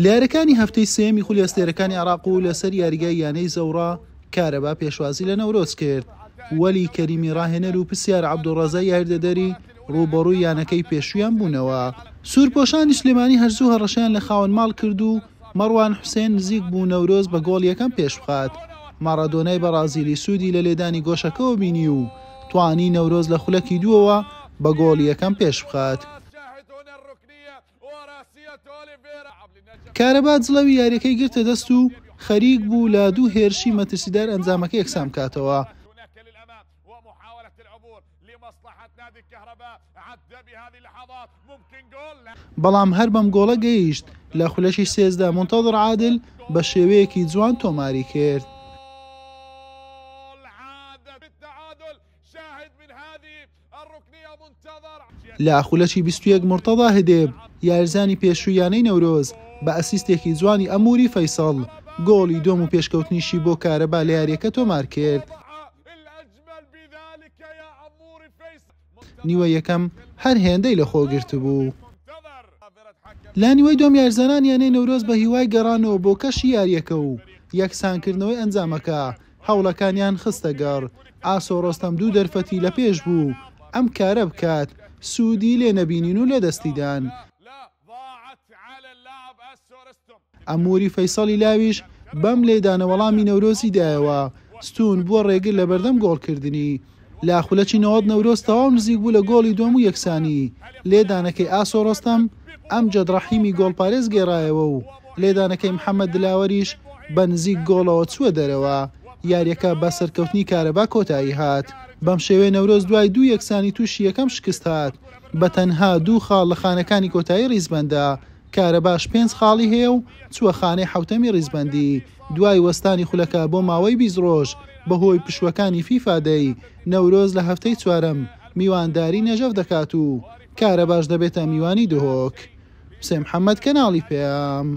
لارەکانی هەفتەی سێمی خولیاستێرەکانی عێراق و لەسەر یاریگای یانەی زەورا کارەبا پێشوازی لە نەورۆز کرد. وەلی کەریمی ڕاهێنەر و پرسیار عەبدوڕەزای یاردەدەری ڕووبەڕووی یانەکەی پێشویان بوونەوە. سوورپۆشانی سلێمانی هەرزوو هەڕەشیان لە خاوەن ماڵ کرد و مەڕوان حوسێن نزیک بوو نەورۆز بە گۆڵ یەکەم پێش بخات. مارادۆنای بەرازیلی سوودی لە لێدانی گۆشەکەەوە بینی و توانی نەورۆز لە خولەکی دووەوە بە گۆڵ یەکەم پێش بخات. کارەبا جڵەوی یاریەکەی گرتە دەست و خەریک بوو لە دوو هێرشی مەترسیدار ئەنجامەکە یەکسام کاتەوە. بەڵام هەر بەم گۆڵە گەیشت لە خولەشی سێزدا منتەظر عادل بە شێوەیەکی جوان تۆماری کرد. لە خولەشی 21 مرتەضا هدێب یارزانی پێشوویانەی نەورۆز بە ئەسیستێکی جوانی ئەموری فەیسەڵ گۆڵی دۆم و پێشکەوتنیشی بۆ کارەبا لە یاریەکە تۆمار کرد. نیوە یەکەم هەر هێندەی لە خۆگرت بوو. لا نیوەی دۆم یارزانان یانەی نەورۆز بە هیوای گەڕانەوە بۆ کەشی یاریەکە و یەکسانکردنەوەی ئەنجامەکە هەوڵەکانیان خستە گەڕ. ئاسۆ ڕۆستەم دوو دەرفەتی لە پێش بوو ئەم کارە بکات، سوودی لێ نەبینین و لە دەستیدان. ئەموری فەیسەڵی لاویش بەم لێدانە وەڵامی نەورۆزی دایەوە ستون بووە ڕێگر لە بەردەم گۆڵکردنی. لا خولەکی 90 نەورۆز تەواو نزیک بوو لە گۆڵی دۆم و یەکسانی. لێدانەکەی ئاسۆ ڕۆستەم ئەم جەدڕەحیمی گۆڵپارێز گێڕایەوە و لێدانەکەی محەممەد دلاوەریش بە نزیک گۆڵەوە چووە دەرەوە. یاریەکە بە سەرکەوتنی کارەبا کۆتایی هات. بەم شێوەیە نەورۆز دوای دوو یەکسانی تووشی یەکەم شکست هات. بە تەنها دوو خاڵ لە خانەکانی کۆتایی ڕیزبەندە. کارەباش 5 خاڵی هەیە و چووە خانەی حوتەمی ڕیزبەندی. دوای وەستانی خولەکە بۆ ماوەی 20 ڕۆژ بەهۆی پشوەکانی فیفادەی نەورۆز لە هەفتەی چوارەم میوانداری نەژەف دەکات و کارەباش دەبێتە میوانی دهۆک. حوسێن محەممەد کەناڵی پێام.